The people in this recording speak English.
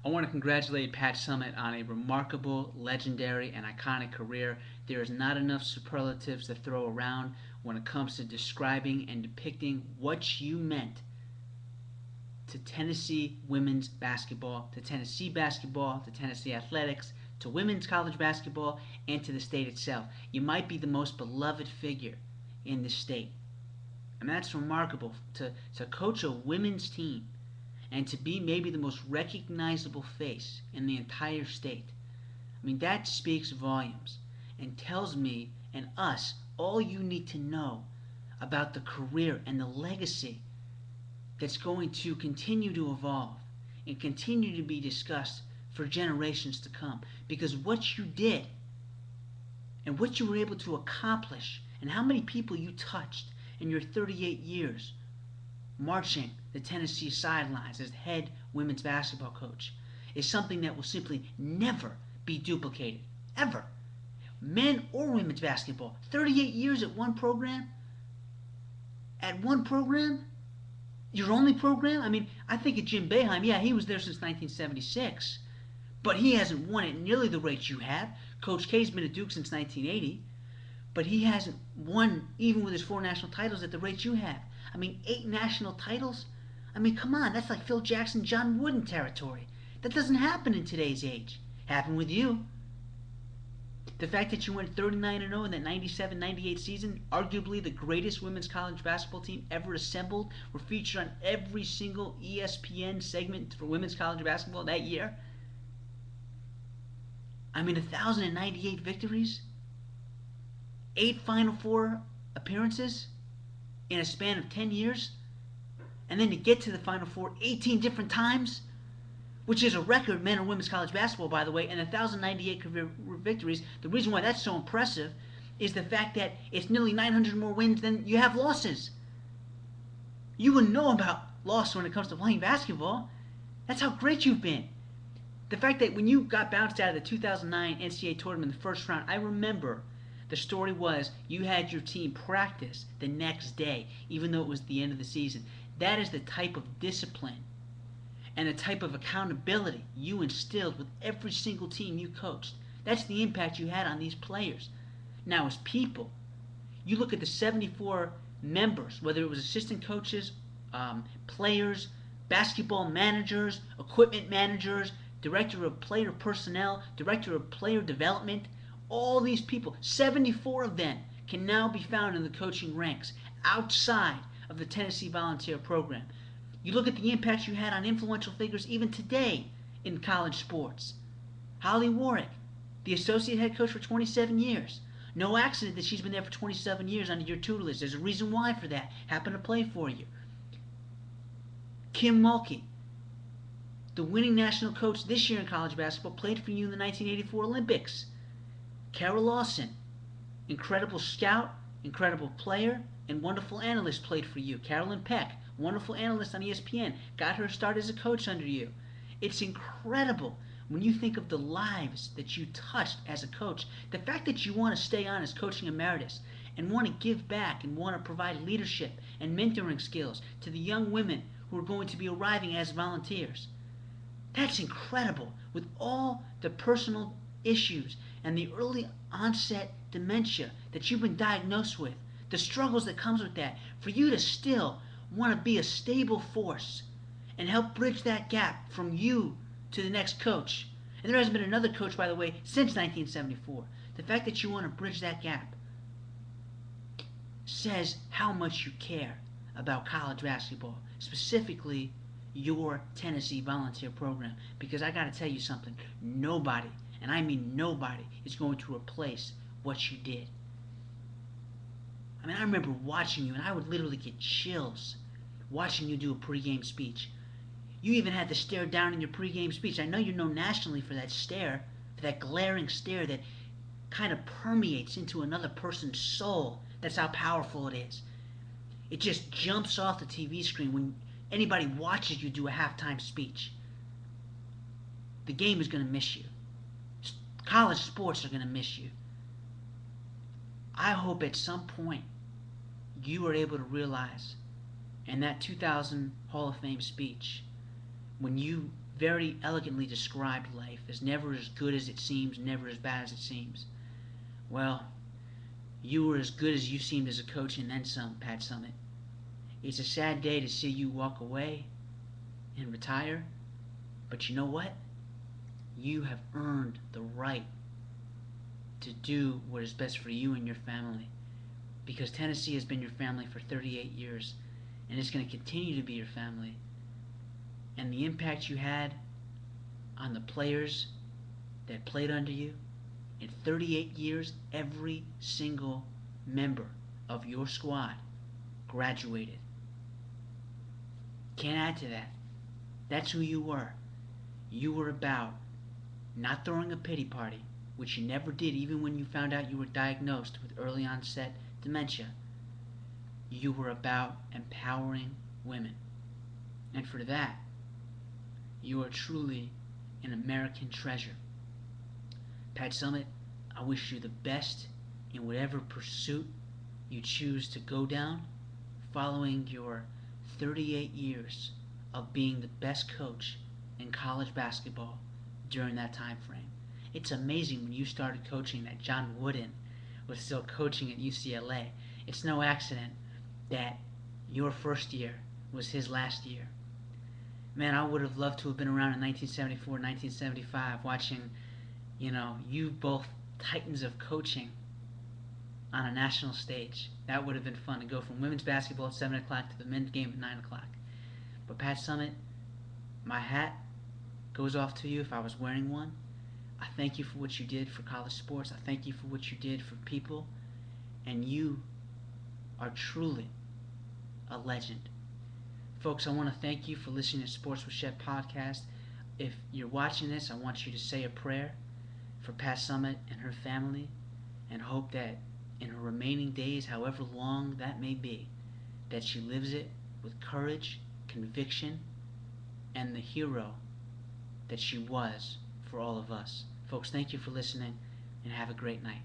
I want to congratulate Pat Summitt on a remarkable, legendary, and iconic career. There is not enough superlatives to throw around when it comes to describing and depicting what you meant to Tennessee women's basketball, to Tennessee basketball, to Tennessee athletics, to women's college basketball, and to the state itself. You might be the most beloved figure in the state. I mean, that's remarkable to coach a women's team and to be maybe the most recognizable face in the entire state. I mean, that speaks volumes and tells me and us all you need to know about the career and the legacy that's going to continue to evolve and continue to be discussed for generations to come. Because what you did and what you were able to accomplish and how many people you touched in your 38 years marching the Tennessee sidelines as head women's basketball coach is something that will simply never be duplicated. Ever. Men or women's basketball. 38 years at one program? At one program? Your only program? I mean, I think of Jim Boeheim. Yeah, he was there since 1976. But he hasn't won at nearly the rate you have. Coach K's been at Duke since 1980. But he hasn't won, even with his 4 national titles, at the rate you have. I mean, 8 national titles? I mean, come on, that's like Phil Jackson, John Wooden territory. That doesn't happen in today's age. Happened with you. The fact that you went 39-0 in that 97-98 season, arguably the greatest women's college basketball team ever assembled, were featured on every single ESPN segment for women's college basketball that year. I mean, 1,098 victories, 8 Final Four appearances in a span of 10 years, and then to get to the Final Four 18 different times, which is a record men and women's college basketball, by the way, and 1,098 career victories. The reason why that's so impressive is the fact that it's nearly 900 more wins than you have losses. You wouldn't know about loss when it comes to playing basketball. That's how great you've been. The fact that when you got bounced out of the 2009 NCAA tournament in the first round, I remember the story was you had your team practice the next day, even though it was the end of the season. That is the type of discipline and the type of accountability you instilled with every single team you coached. That's the impact you had on these players. Now, as people, you look at the 74 members, whether it was assistant coaches, players, basketball managers, equipment managers, director of player personnel, director of player development, all these people, 74 of them, can now be found in the coaching ranks outside of the Tennessee Volunteer Program. You look at the impact you had on influential figures even today in college sports. Holly Warwick, the associate head coach for 27 years. No accident that she's been there for 27 years under your tutelage. There's a reason why for that. Happened to play for you. Kim Mulkey, the winning national coach this year in college basketball, played for you in the 1984 Olympics. Carol Lawson, incredible scout, incredible player, and wonderful analyst, played for you. Carolyn Peck, wonderful analyst on ESPN, got her start as a coach under you. It's incredible when you think of the lives that you touched as a coach. The fact that you want to stay on as coaching emeritus and want to give back and want to provide leadership and mentoring skills to the young women who are going to be arriving as volunteers. That's incredible. With all the personal issues and the early onset dementia that you've been diagnosed with, the struggles that comes with that, for you to still want to be a stable force and help bridge that gap from you to the next coach. And there hasn't been another coach, by the way, since 1974. The fact that you want to bridge that gap says how much you care about college basketball, specifically your Tennessee Volunteer Program. Because I got to tell you something, nobody, and I mean nobody, is going to replace what you did. I mean, I remember watching you, and I would literally get chills watching you do a pregame speech. You even had to stare down in your pregame speech. I know you're known nationally for that stare, for that glaring stare that kind of permeates into another person's soul. That's how powerful it is. It just jumps off the TV screen when anybody watches you do a halftime speech. The game is going to miss you. College sports are going to miss you. I hope at some point you are able to realize in that 2000 Hall of Fame speech, when you very elegantly described life as never as good as it seems, never as bad as it seems. Well, you were as good as you seemed as a coach and then some, Pat Summitt. It's a sad day to see you walk away and retire, but you know what? You have earned the right to do what is best for you and your family, because Tennessee has been your family for 38 years, and it's going to continue to be your family. And the impact you had on the players that played under you, in 38 years, every single member of your squad graduated. Can't add to that. That's who you were. You were about not throwing a pity party, which you never did even when you found out you were diagnosed with early onset dementia. You were about empowering women. And for that, you are truly an American treasure. Pat Summitt, I wish you the best in whatever pursuit you choose to go down, following your 38 years of being the best coach in college basketball during that time frame. It's amazing when you started coaching that John Wooden was still coaching at UCLA. It's no accident that your first year was his last year. Man, I would have loved to have been around in 1974, 1975 watching, you both titans of coaching on a national stage. That would have been fun to go from women's basketball at 7 o'clock to the men's game at 9 o'clock. But Pat Summitt, my hat goes off to you if I was wearing one. I thank you for what you did for college sports. I thank you for what you did for people. And you are truly a legend. Folks, I want to thank you for listening to Sports with Shep podcast. If you're watching this, I want you to say a prayer for Pat Summitt and her family, and hope that in her remaining days, however long that may be, that she lives it with courage, conviction, and the hero that she was for all of us. Folks, thank you for listening, and have a great night.